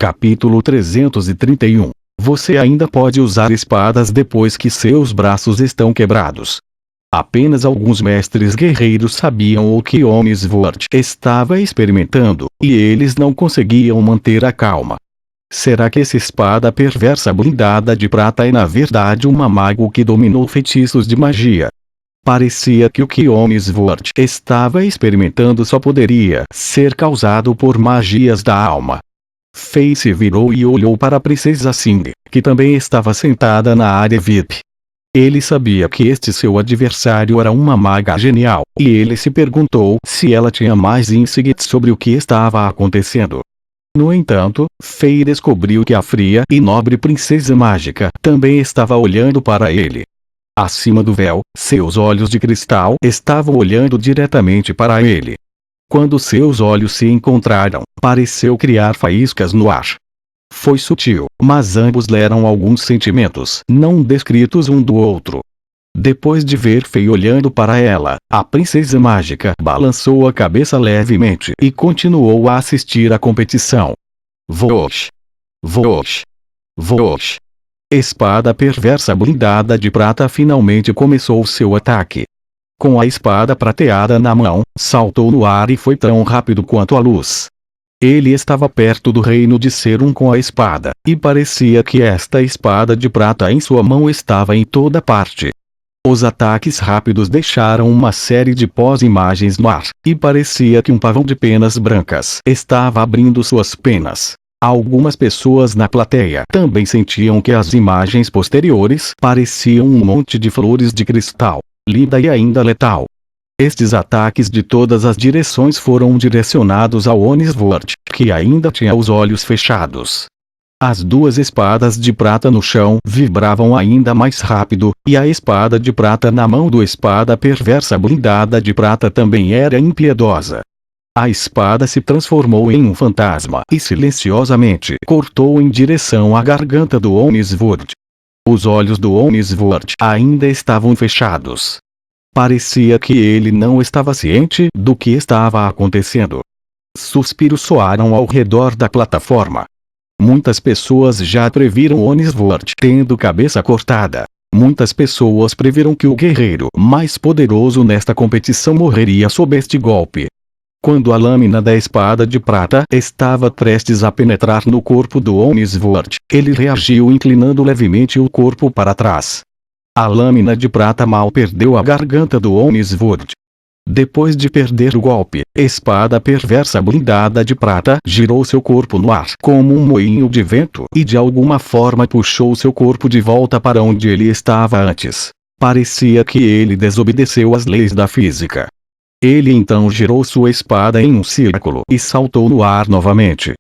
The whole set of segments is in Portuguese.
Capítulo 331. Você ainda pode usar espadas depois que seus braços estão quebrados. Apenas alguns mestres guerreiros sabiam o que Onisvord estava experimentando, e eles não conseguiam manter a calma. Será que essa espada perversa blindada de prata é na verdade uma mago que dominou feitiços de magia? Parecia que o que Onisvord estava experimentando só poderia ser causado por magias da alma. Fei se virou e olhou para a princesa Sing, que também estava sentada na área VIP. Ele sabia que este seu adversário era uma maga genial, e ele se perguntou se ela tinha mais insights sobre o que estava acontecendo. No entanto, Fei descobriu que a fria e nobre princesa mágica também estava olhando para ele. Acima do véu, seus olhos de cristal estavam olhando diretamente para ele. Quando seus olhos se encontraram, pareceu criar faíscas no ar. Foi sutil, mas ambos leram alguns sentimentos não descritos um do outro. Depois de ver Fei olhando para ela, a princesa mágica balançou a cabeça levemente e continuou a assistir à competição. Vosh! Vosh! Vosh! Espada perversa blindada de prata finalmente começou seu ataque. Com a espada prateada na mão, saltou no ar e foi tão rápido quanto a luz. Ele estava perto do reino de ser um com a espada, e parecia que esta espada de prata em sua mão estava em toda parte. Os ataques rápidos deixaram uma série de pós-imagens no ar, e parecia que um pavão de penas brancas estava abrindo suas penas. Algumas pessoas na plateia também sentiam que as imagens posteriores pareciam um monte de flores de cristal, linda e ainda letal. Estes ataques de todas as direções foram direcionados ao Onisvord, que ainda tinha os olhos fechados. As duas espadas de prata no chão vibravam ainda mais rápido, e a espada de prata na mão do espada perversa blindada de prata também era impiedosa. A espada se transformou em um fantasma e silenciosamente cortou em direção à garganta do Onisvord. Os olhos do Onisvord ainda estavam fechados. Parecia que ele não estava ciente do que estava acontecendo. Suspiros soaram ao redor da plataforma. Muitas pessoas já previram Onisvord tendo cabeça cortada. Muitas pessoas previram que o guerreiro mais poderoso nesta competição morreria sob este golpe. Quando a lâmina da espada de prata estava prestes a penetrar no corpo do Onisvord, ele reagiu inclinando levemente o corpo para trás. A lâmina de prata mal perdeu a garganta do Onisvord. Depois de perder o golpe, espada perversa blindada de prata girou seu corpo no ar como um moinho de vento e de alguma forma puxou seu corpo de volta para onde ele estava antes. Parecia que ele desobedeceu às leis da física. Ele então girou sua espada em um círculo e saltou no ar novamente.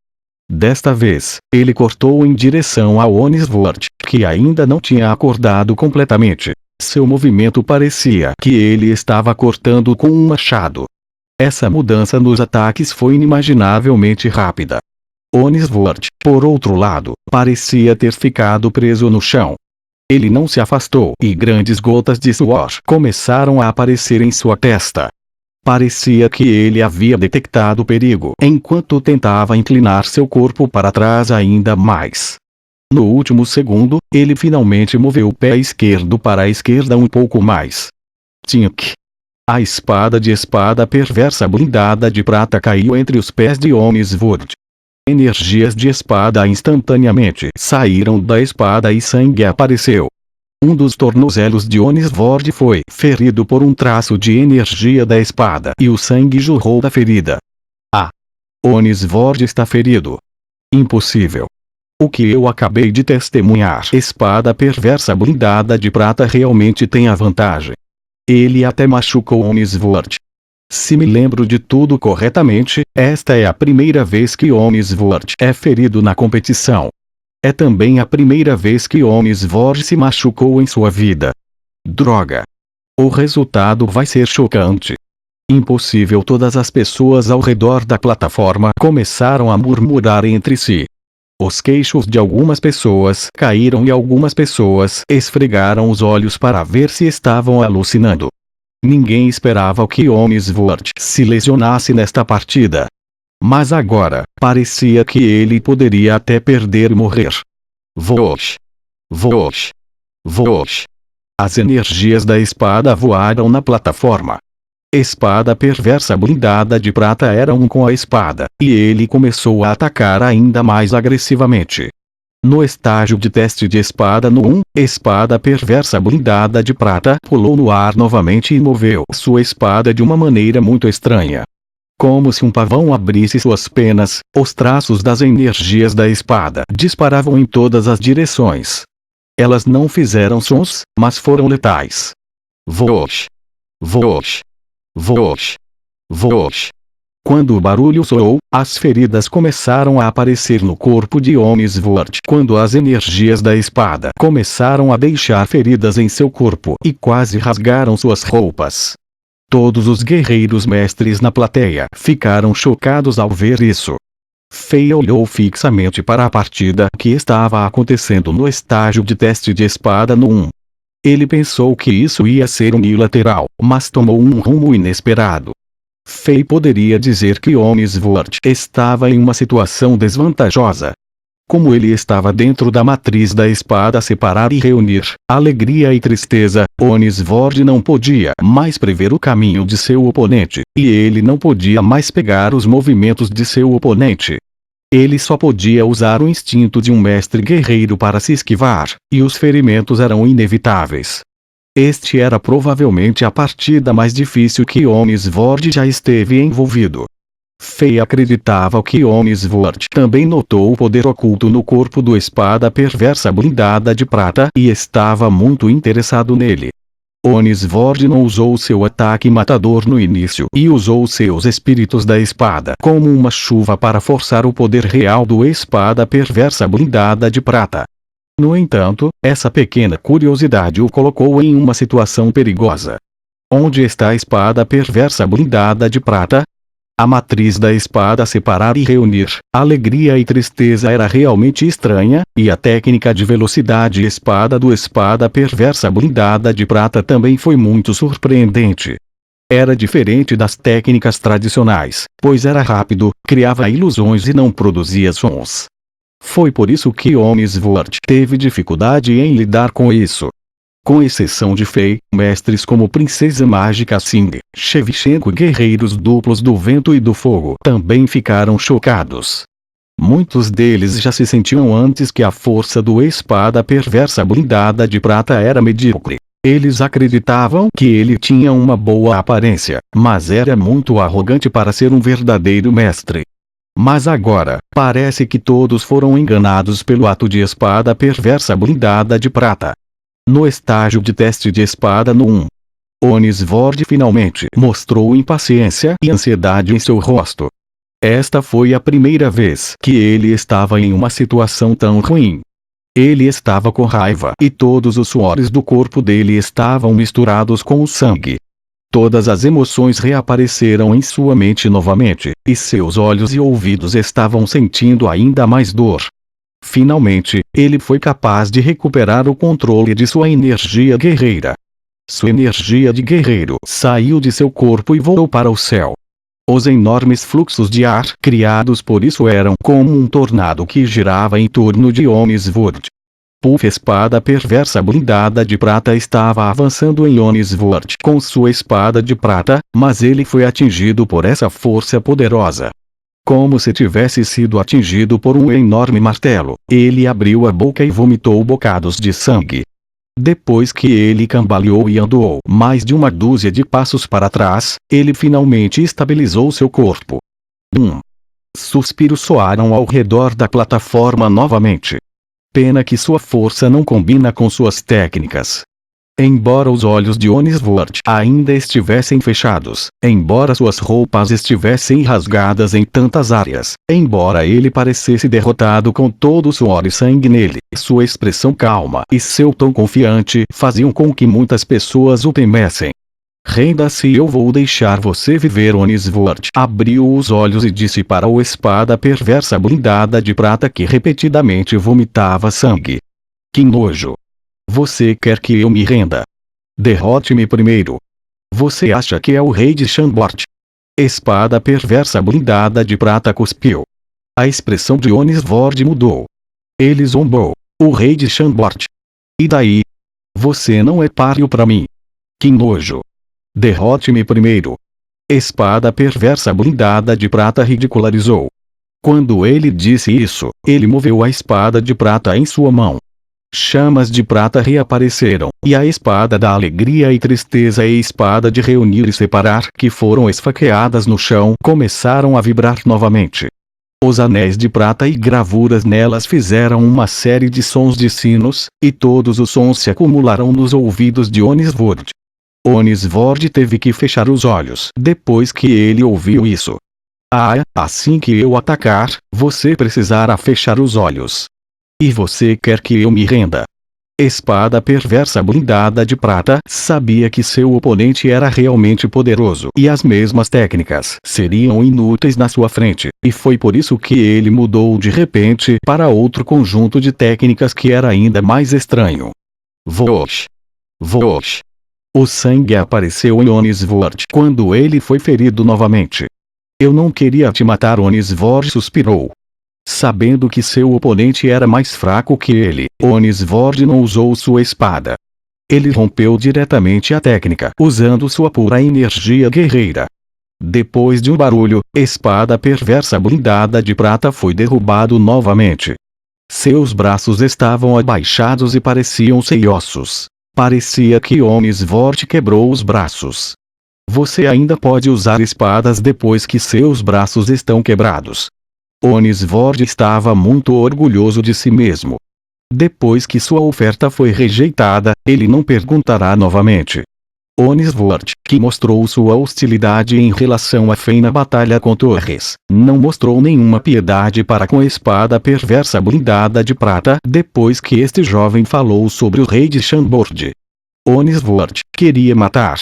Desta vez, ele cortou em direção ao Onisvord, que ainda não tinha acordado completamente. Seu movimento parecia que ele estava cortando com um machado. Essa mudança nos ataques foi inimaginavelmente rápida. Onisvord, por outro lado, parecia ter ficado preso no chão. Ele não se afastou e grandes gotas de suor começaram a aparecer em sua testa. Parecia que ele havia detectado o perigo enquanto tentava inclinar seu corpo para trás ainda mais. No último segundo, ele finalmente moveu o pé esquerdo para a esquerda um pouco mais. Tink! A espada perversa blindada de prata caiu entre os pés de Onisvord. Energias de espada instantaneamente saíram da espada e sangue apareceu. Um dos tornozelos de Onisvord foi ferido por um traço de energia da espada e o sangue jorrou da ferida. Onisvord está ferido. Impossível. O que eu acabei de testemunhar. Espada perversa blindada de prata realmente tem a vantagem. Ele até machucou Onisvord. Se me lembro de tudo corretamente, esta é a primeira vez que Onisvord é ferido na competição. É também a primeira vez que Onisvord se machucou em sua vida. Droga! O resultado vai ser chocante. Impossível. Todas as pessoas ao redor da plataforma começaram a murmurar entre si. Os queixos de algumas pessoas caíram e algumas pessoas esfregaram os olhos para ver se estavam alucinando. Ninguém esperava que Onisvord se lesionasse nesta partida. Mas agora, parecia que ele poderia até perder e morrer. Vosh! Vosh! Vosh! As energias da espada voaram na plataforma. Espada perversa blindada de prata era um com a espada, e ele começou a atacar ainda mais agressivamente. No estágio de teste de espada no 1, espada perversa blindada de prata pulou no ar novamente e moveu sua espada de uma maneira muito estranha. Como se um pavão abrisse suas penas, os traços das energias da espada disparavam em todas as direções. Elas não fizeram sons, mas foram letais. Vosh! Vosh! Vosh! Vosh! Quando o barulho soou, as feridas começaram a aparecer no corpo de Onisvort. Quando as energias da espada começaram a deixar feridas em seu corpo e quase rasgaram suas roupas. Todos os guerreiros mestres na plateia ficaram chocados ao ver isso. Fei olhou fixamente para a partida que estava acontecendo no estágio de teste de espada no 1. Ele pensou que isso ia ser unilateral, mas tomou um rumo inesperado. Fei poderia dizer que Onisvort estava em uma situação desvantajosa. Como ele estava dentro da matriz da espada separar e reunir alegria e tristeza, Onisvort não podia mais prever o caminho de seu oponente, e ele não podia mais pegar os movimentos de seu oponente. Ele só podia usar o instinto de um mestre guerreiro para se esquivar, e os ferimentos eram inevitáveis. Este era provavelmente a partida mais difícil que Onisvort já esteve envolvido. Fei acreditava que Onisvort também notou o poder oculto no corpo do espada perversa blindada de prata e estava muito interessado nele. Onisvort não usou seu ataque matador no início e usou seus espíritos da espada como uma chuva para forçar o poder real do espada perversa blindada de prata. No entanto, essa pequena curiosidade o colocou em uma situação perigosa. Onde está a espada perversa blindada de prata? A matriz da espada separar e reunir alegria e tristeza era realmente estranha, e a técnica de velocidade espada do espada perversa blindada de prata também foi muito surpreendente. Era diferente das técnicas tradicionais, pois era rápido, criava ilusões e não produzia sons. Foi por isso que Onisvort teve dificuldade em lidar com isso. Com exceção de Fei, mestres como Princesa Mágica Sing, Shevchenko e guerreiros duplos do vento e do fogo também ficaram chocados. Muitos deles já se sentiam antes que a força do espada perversa blindada de prata era medíocre. Eles acreditavam que ele tinha uma boa aparência, mas era muito arrogante para ser um verdadeiro mestre. Mas agora, parece que todos foram enganados pelo ato de espada perversa blindada de prata. No estágio de teste de espada no 1, Onisvort finalmente mostrou impaciência e ansiedade em seu rosto. Esta foi a primeira vez que ele estava em uma situação tão ruim. Ele estava com raiva e todos os suores do corpo dele estavam misturados com o sangue. Todas as emoções reapareceram em sua mente novamente, e seus olhos e ouvidos estavam sentindo ainda mais dor. Finalmente, ele foi capaz de recuperar o controle de sua energia guerreira. Sua energia de guerreiro saiu de seu corpo e voou para o céu. Os enormes fluxos de ar criados por isso eram como um tornado que girava em torno de Onisvort. Puff espada perversa blindada de prata estava avançando em Onisvort com sua espada de prata, mas ele foi atingido por essa força poderosa. Como se tivesse sido atingido por um enorme martelo, ele abriu a boca e vomitou bocados de sangue. Depois que ele cambaleou e andou mais de uma dúzia de passos para trás, ele finalmente estabilizou seu corpo. Suspiros soaram ao redor da plataforma novamente. Pena que sua força não combina com suas técnicas. Embora os olhos de Onisvort ainda estivessem fechados, embora suas roupas estivessem rasgadas em tantas áreas, embora ele parecesse derrotado com todo o suor e sangue nele, sua expressão calma e seu tom confiante faziam com que muitas pessoas o temessem. Renda-se e eu vou deixar você viver. Onisvort abriu os olhos e disse para o espada perversa blindada de prata que repetidamente vomitava sangue. Que nojo! Você quer que eu me renda? Derrote-me primeiro. Você acha que é o rei de Chambord? Espada perversa blindada de prata cuspiu. A expressão de Onisvord mudou. Ele zombou. O rei de Chambord. E daí? Você não é páreo para mim. Que nojo. Derrote-me primeiro. Espada perversa blindada de prata ridicularizou. Quando ele disse isso, ele moveu a espada de prata em sua mão. Chamas de prata reapareceram, e a espada da alegria e tristeza e a espada de reunir e separar que foram esfaqueadas no chão começaram a vibrar novamente. Os anéis de prata e gravuras nelas fizeram uma série de sons de sinos, e todos os sons se acumularam nos ouvidos de Onisvord. Onisvord teve que fechar os olhos depois que ele ouviu isso. Assim que eu atacar, você precisará fechar os olhos. E você quer que eu me renda? Espada perversa blindada de prata sabia que seu oponente era realmente poderoso e as mesmas técnicas seriam inúteis na sua frente, e foi por isso que ele mudou de repente para outro conjunto de técnicas que era ainda mais estranho. Vosh! Vosh! O sangue apareceu em Onisvord quando ele foi ferido novamente. Eu não queria te matar, Onisvord suspirou. Sabendo que seu oponente era mais fraco que ele, Onisvord não usou sua espada. Ele rompeu diretamente a técnica usando sua pura energia guerreira. Depois de um barulho, espada perversa blindada de prata foi derrubado novamente. Seus braços estavam abaixados e pareciam sem ossos. Parecia que Onisvord quebrou os braços. Você ainda pode usar espadas depois que seus braços estão quebrados. Onisvord estava muito orgulhoso de si mesmo. Depois que sua oferta foi rejeitada, ele não perguntará novamente. Onisvord, que mostrou sua hostilidade em relação a Fen na batalha com Torres, não mostrou nenhuma piedade para com a espada perversa blindada de prata depois que este jovem falou sobre o rei de Chambord. Onisvord queria matar